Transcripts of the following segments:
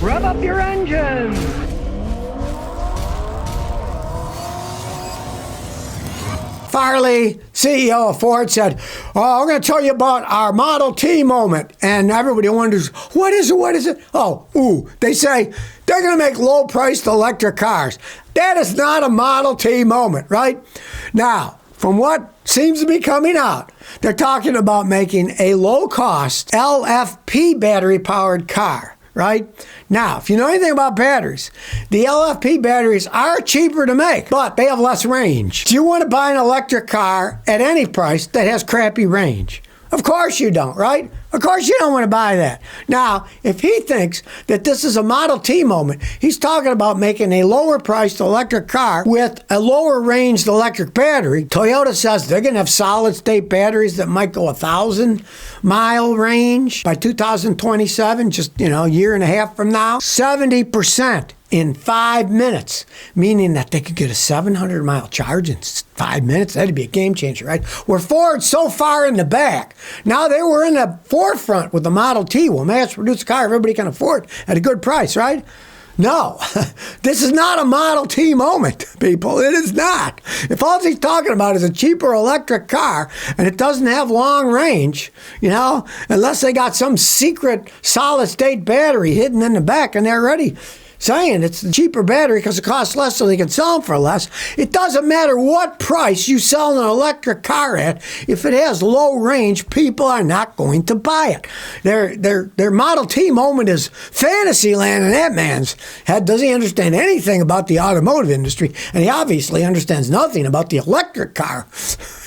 Rev up your engines! Farley, CEO of Ford, said, "Oh, I'm going to tell you about our Model T moment." And everybody wonders, what is it? What is it? They say they're going to make low-priced electric cars. That is not a Model T moment, right? Now, from what seems to be coming out, they're talking about making a low-cost LFP battery-powered car. Right? Now, if you know anything about batteries, the LFP batteries are cheaper to make, but they have less range. Do you want to buy an electric car at any price that has crappy range? Of course you don't, right? Of course you don't want to buy that. Now, if he thinks that this is a Model T moment, he's talking about making a lower priced electric car with a lower ranged electric battery. Toyota says they're going to have solid state batteries that might go 1,000-mile range by 2027, just, a year and a half from now. 70% in 5 minutes, meaning that they could get a 700-mile charge in 5 minutes. That'd be a game changer, right? Where Ford's so far in the back. Now they were in the forefront with the Model T. Well, mass-produced car everybody can afford at a good price, right? No, this is not a Model T moment, people. It is not. If all he's talking about is a cheaper electric car and it doesn't have long range, unless they got some secret solid-state battery hidden in the back and they're already saying it's the cheaper battery because it costs less so they can sell them for less. It doesn't matter what price you sell an electric car at. If it has low range, people are not going to buy it. Their Model T moment is fantasy land in that man's head. Does he understand anything about the automotive industry? And he obviously understands nothing about the electric car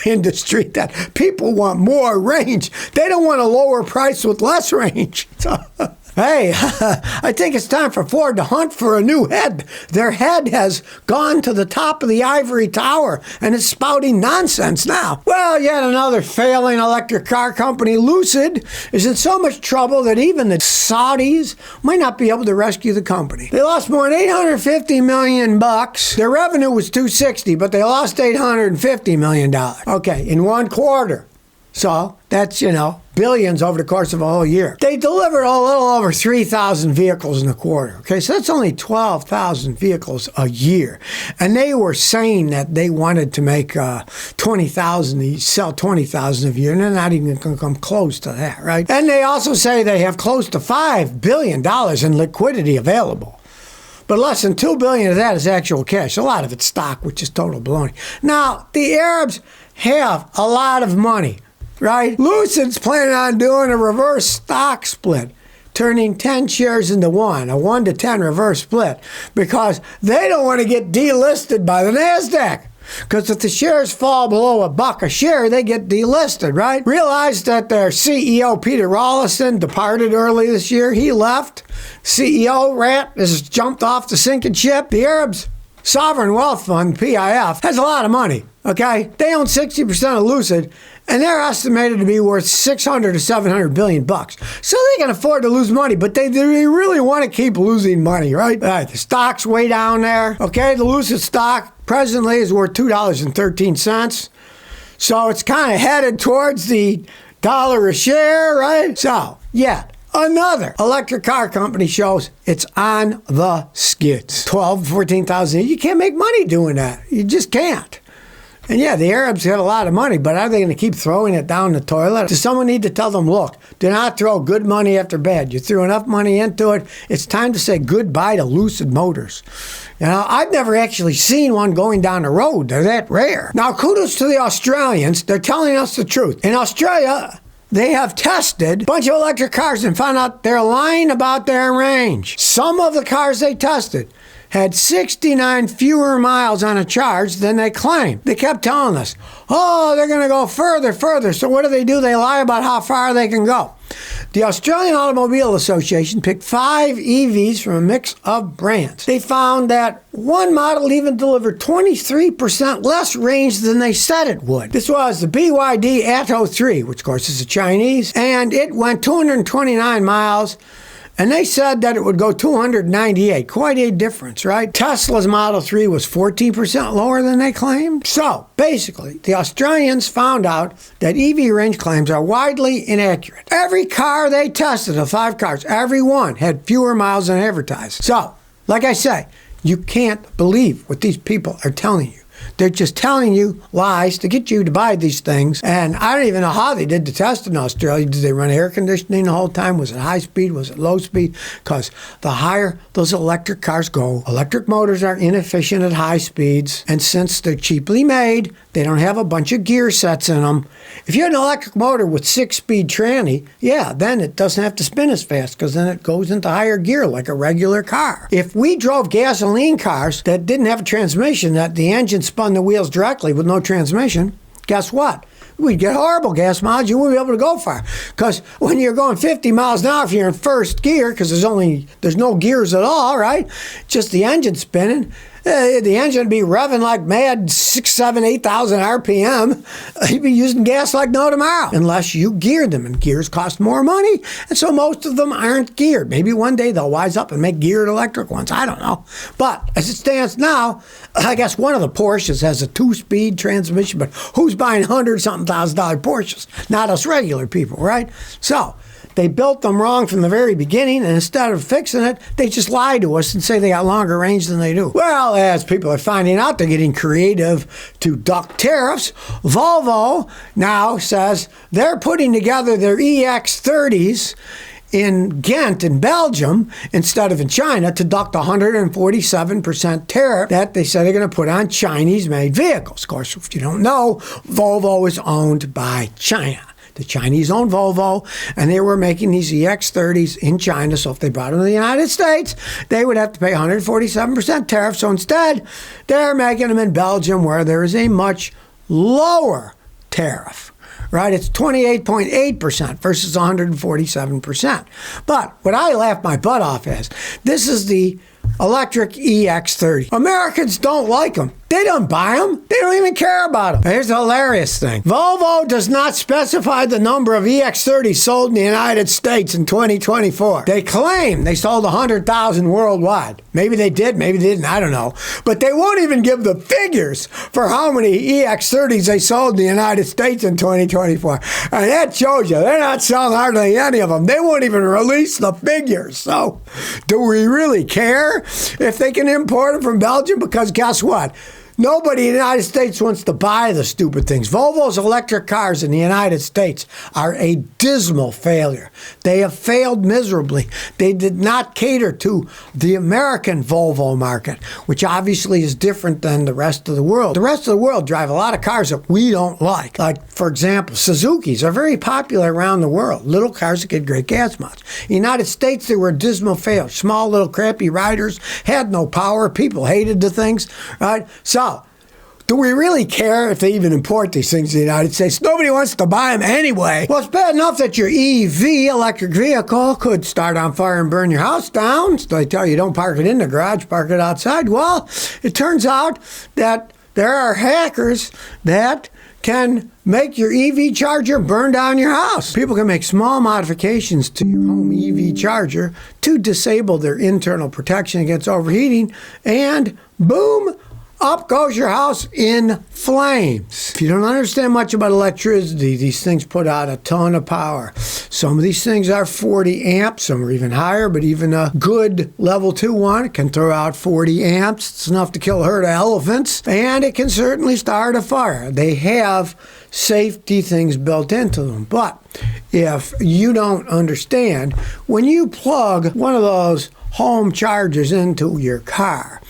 industry, that people want more range. They don't want a lower price with less range. Hey, I think it's time for Ford to hunt for a new head. Their head has gone to the top of the ivory tower and is spouting nonsense now. Well, yet another failing electric car company, Lucid, is in so much trouble that even the Saudis might not be able to rescue the company. They lost more than $850 million. Their revenue was $260, but they lost $850 million. Okay, in one quarter. So that's, billions over the course of a whole year. They delivered a little over 3,000 vehicles in a quarter. Okay, so that's only 12,000 vehicles a year. And they were saying that they wanted to make 20,000, sell 20,000 a year, and they're not even going to come close to that, right? And they also say they have close to $5 billion in liquidity available. But less than $2 billion of that is actual cash. A lot of it's stock, which is total baloney. Now, the Arabs have a lot of money. Right? Lucid's planning on doing a reverse stock split, turning 10 shares into one, a 1-to-10 reverse split, because they don't want to get delisted by the NASDAQ. Because if the shares fall below $1 a share, they get delisted, right? Realize that their CEO, Peter Rawlinson, departed early this year. He left. CEO rat has jumped off the sinking ship. The Arabs Sovereign Wealth Fund, PIF, has a lot of money, okay? They own 60% of Lucid, and they're estimated to be worth $600 to $700 billion. So they can afford to lose money, but they really want to keep losing money, right? All right, the stock's way down there, okay? The Lucid stock presently is worth $2.13. So it's kind of headed towards the $1 a share, right? So, yeah. Another electric car company shows it's on the skids. 12, 14,000. You can't make money doing that. You just can't. And yeah, the Arabs have a lot of money, but are they going to keep throwing it down the toilet? Does someone need to tell them, look, do not throw good money after bad. You threw enough money into it. It's time to say goodbye to Lucid Motors. I've never actually seen one going down the road. They're that rare. Now, kudos to the Australians. They're telling us the truth. In Australia, they have tested a bunch of electric cars and found out they're lying about their range. Some of the cars they tested had 69 fewer miles on a charge than they claimed. They kept telling us, they're going to go further. So what do? They lie about how far they can go. The Australian Automobile Association picked 5 EVs from a mix of brands. They found that one model even delivered 23% less range than they said it would. This was the BYD Atto 3, which of course is a Chinese, and it went 229 miles And they said that it would go 298. Quite a difference, right? Tesla's Model 3 was 14% lower than they claimed. So, basically, the Australians found out that EV range claims are widely inaccurate. Every car they tested, the 5 cars, every one had fewer miles than advertised. So, like I say, you can't believe what these people are telling you. They're just telling you lies to get you to buy these things. And I don't even know how they did the test in Australia. Did they run air conditioning the whole time? Was it high speed? Was it low speed? Because the higher those electric cars go, electric motors are inefficient at high speeds. And since they're cheaply made, they don't have a bunch of gear sets in them. If you had an electric motor with 6-speed tranny, yeah, then it doesn't have to spin as fast because then it goes into higher gear like a regular car. If we drove gasoline cars that didn't have a transmission, that the engine spun the wheels directly with no transmission, guess what? We'd get horrible gas mileage. You wouldn't be able to go far. Because when you're going 50 miles an hour, if you're in first gear, because there's no gears at all, right? Just the engine spinning. The engine would be revving like mad, 6, 7, 8,000 RPM. You'd be using gas like no tomorrow, unless you geared them. And gears cost more money, and so most of them aren't geared. Maybe one day they'll wise up and make geared electric ones. I don't know. But as it stands now, I guess one of the Porsches has a 2-speed transmission, but who's buying $100-something thousand Porsches? Not us regular people, right? So they built them wrong from the very beginning, and instead of fixing it, they just lie to us and say they got longer range than they do. Well, as people are finding out, they're getting creative to duck tariffs. Volvo now says they're putting together their EX30s in Ghent in Belgium instead of in China to duck the 147% tariff that they said they're going to put on Chinese-made vehicles. Of course, if you don't know, Volvo is owned by China. The Chinese owned Volvo, and they were making these EX30s in China, so if they brought them to the United States, they would have to pay 147% tariff. So instead, they're making them in Belgium, where there is a much lower tariff. Right? It's 28.8% versus 147%. But what I laugh my butt off is, this is the electric EX30. Americans don't like them. They don't buy them. They don't even care about them. Here's the hilarious thing. Volvo does not specify the number of EX30s sold in the United States in 2024. They claim they sold 100,000 worldwide. Maybe they did, maybe they didn't, I don't know. But they won't even give the figures for how many EX30s they sold in the United States in 2024. And that shows you, they're not selling hardly any of them. They won't even release the figures. So, do we really care if they can import them from Belgium? Because guess what? Nobody in the United States wants to buy the stupid things. Volvo's electric cars in the United States are a dismal failure. They have failed miserably. They did not cater to the American Volvo market, which obviously is different than the rest of the world. The rest of the world drive a lot of cars that we don't like. Like, for example, Suzukis are very popular around the world. Little cars that get great gas mileage. In the United States, they were a dismal failure. Small, little, crappy riders, had no power. People hated the things, right? So, do we really care if they even import these things to the United States? Nobody wants to buy them anyway. Well, it's bad enough that your EV, electric vehicle, could start on fire and burn your house down. So they tell you don't park it in the garage, park it outside. Well, it turns out that there are hackers that can make your EV charger burn down your house. People can make small modifications to your home EV charger to disable their internal protection against overheating, and boom, up goes your house in flames. If you don't understand much about electricity, these things put out a ton of power. Some of these things are 40 amps, some are even higher, but even a good level 2 one can throw out 40 amps. It's enough to kill a herd of elephants, and it can certainly start a fire. They have safety things built into them. But if you don't understand, when you plug one of those home chargers into your car,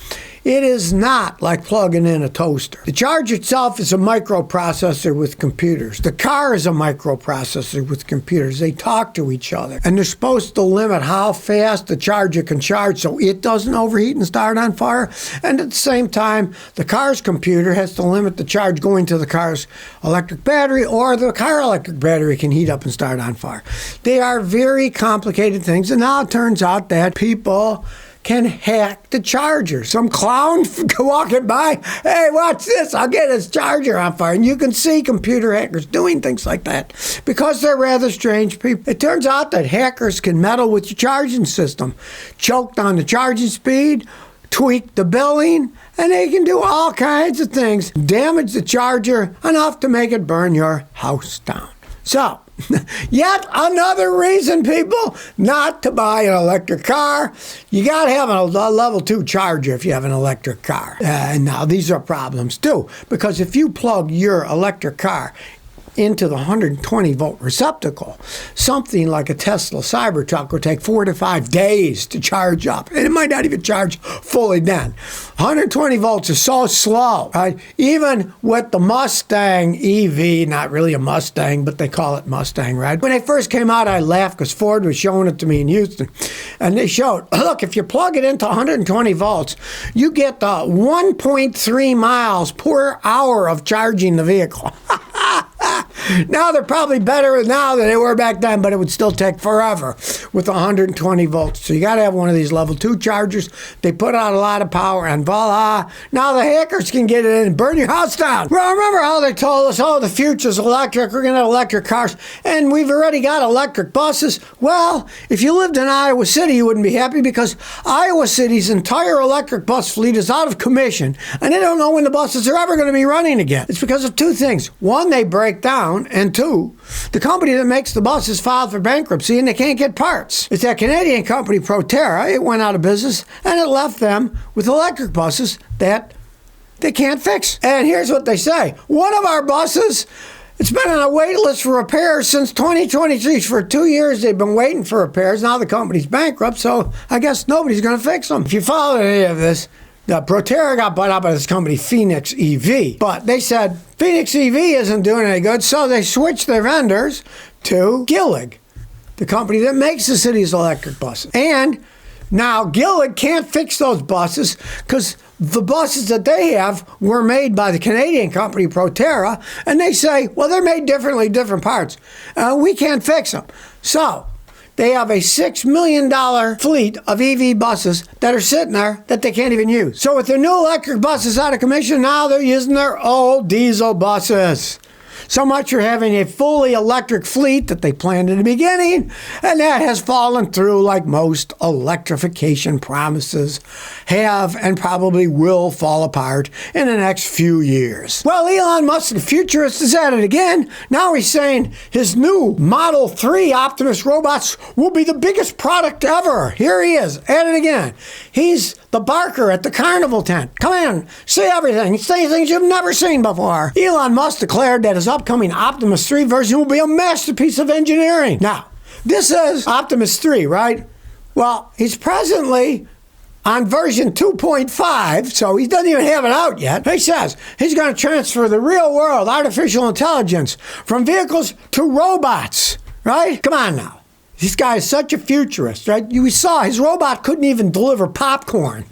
it is not like plugging in a toaster. The charger itself is a microprocessor with computers. The car is a microprocessor with computers. They talk to each other. And they're supposed to limit how fast the charger can charge so it doesn't overheat and start on fire. And at the same time, the car's computer has to limit the charge going to the car's electric battery, or the car electric battery can heat up and start on fire. They are very complicated things. And now it turns out that people can hack the charger. Some clown walking by, hey, watch this, I'll get his charger on fire. And you can see computer hackers doing things like that because they're rather strange people. It turns out that hackers can meddle with your charging system, choke down the charging speed, tweak the billing, and they can do all kinds of things, damage the charger enough to make it burn your house down. So, yet another reason, people, not to buy an electric car. You got to have a level 2 charger if you have an electric car. And now these are problems too, because if you plug your electric car into the 120-volt receptacle, something like a Tesla Cybertruck will take 4 to 5 days to charge up. And it might not even charge fully then. 120 volts is so slow, right? Even with the Mustang EV, not really a Mustang, but they call it Mustang, right? When they first came out, I laughed because Ford was showing it to me in Houston. And they showed, look, if you plug it into 120 volts, you get 1.3 miles per hour of charging the vehicle. Now they're probably better now than they were back then, but it would still take forever with 120 volts. So you got to have one of these level 2 chargers. They put out a lot of power, and voila, now the hackers can get it in and burn your house down. Well, remember how they told us, oh, the future's electric, we're going to have electric cars, and we've already got electric buses. Well, if you lived in Iowa City, you wouldn't be happy because Iowa City's entire electric bus fleet is out of commission, and they don't know when the buses are ever going to be running again. It's because of 2 things. One, they break down, and 2, the company that makes the buses filed for bankruptcy and they can't get parts. It's that Canadian company Proterra. It went out of business and it left them with electric buses that they can't fix. And here's what they say. One of our buses, it's been on a wait list for repairs since 2023. For 2 years, they've been waiting for repairs. Now the company's bankrupt, so I guess nobody's going to fix them. If you follow any of this, the Proterra got bought out by this company, Phoenix EV. But they said Phoenix EV isn't doing any good, so they switched their vendors to Gillig, the company that makes the city's electric buses. And now Gillig can't fix those buses because the buses that they have were made by the Canadian company Proterra, and they say, well, they're made differently, different parts. We can't fix them. So they have a $6 million fleet of EV buses that are sitting there that they can't even use. So with their new electric buses out of commission, now they're using their old diesel buses. So much for having a fully electric fleet that they planned in the beginning, and that has fallen through like most electrification promises have and probably will fall apart in the next few years. Well, Elon Musk, the futurist, is at it again. Now he's saying his new Model 3 Optimus robots will be the biggest product ever. Here he is, at it again. He's the barker at the carnival tent. Come in, see everything, see things you've never seen before. Elon Musk declared that his upcoming Optimus 3 version will be a masterpiece of engineering. Now, this is Optimus 3, right? Well, he's presently on version 2.5, so he doesn't even have it out yet. He says he's going to transfer the real world artificial intelligence from vehicles to robots, right? Come on now. This guy is such a futurist, right? You saw his robot couldn't even deliver popcorn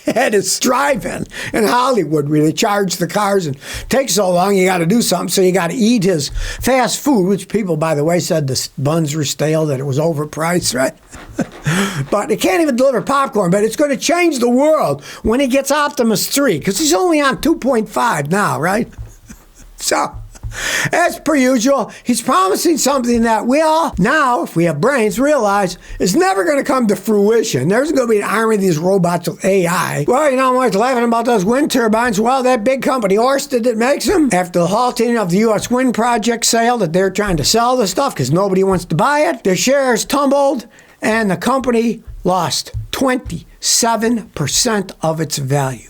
at his drive-in in Hollywood where they charge the cars and takes so long you got to do something, so you got to eat his fast food, which people, by the way, said the buns were stale, that it was overpriced, right? But they can't even deliver popcorn, but it's going to change the world when he gets Optimus 3, because he's only on 2.5 now, right? So, as per usual, he's promising something that we all now, if we have brains, realize is never going to come to fruition. There's going to be an army of these robots with AI. Well, you know what's laughing about those wind turbines? Well, that big company, Ørsted, that makes them, after the halting of the U.S. wind project sale that they're trying to sell the stuff because nobody wants to buy it, their shares tumbled and the company lost 27% of its value.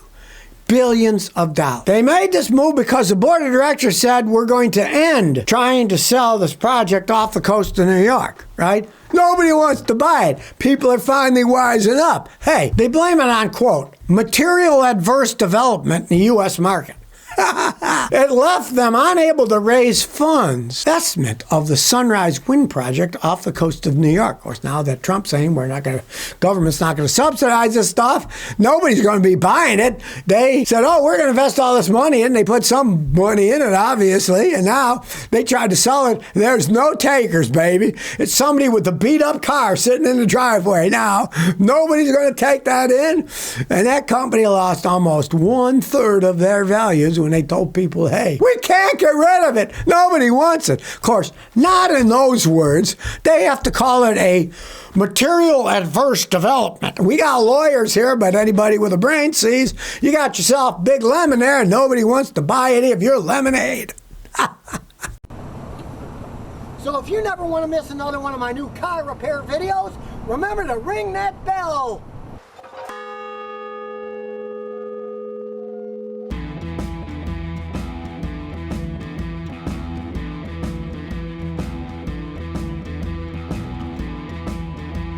Billions of dollars. They made this move because the board of directors said we're going to end trying to sell this project off the coast of New York, right? Nobody wants to buy it. People are finally wising up. Hey, they blame it on, quote, material adverse development in the U.S. market. It left them unable to raise funds. Estimate of the Sunrise Wind Project off the coast of New York. Of course, now that Trump's saying government's not going to subsidize this stuff, nobody's going to be buying it. They said, oh, we're going to invest all this money in. They put some money in it, obviously, and now they tried to sell it. There's no takers, baby. It's somebody with a beat-up car sitting in the driveway. Now, nobody's going to take that in. And that company lost almost 1/3 of their values when they told people, hey, we can't get rid of it. Nobody wants it. Of course, not in those words. They have to call it a material adverse development. We got lawyers here, but anybody with a brain sees you got yourself a big lemon there and nobody wants to buy any of your lemonade. So if you never want to miss another one of my new car repair videos, remember to ring that bell.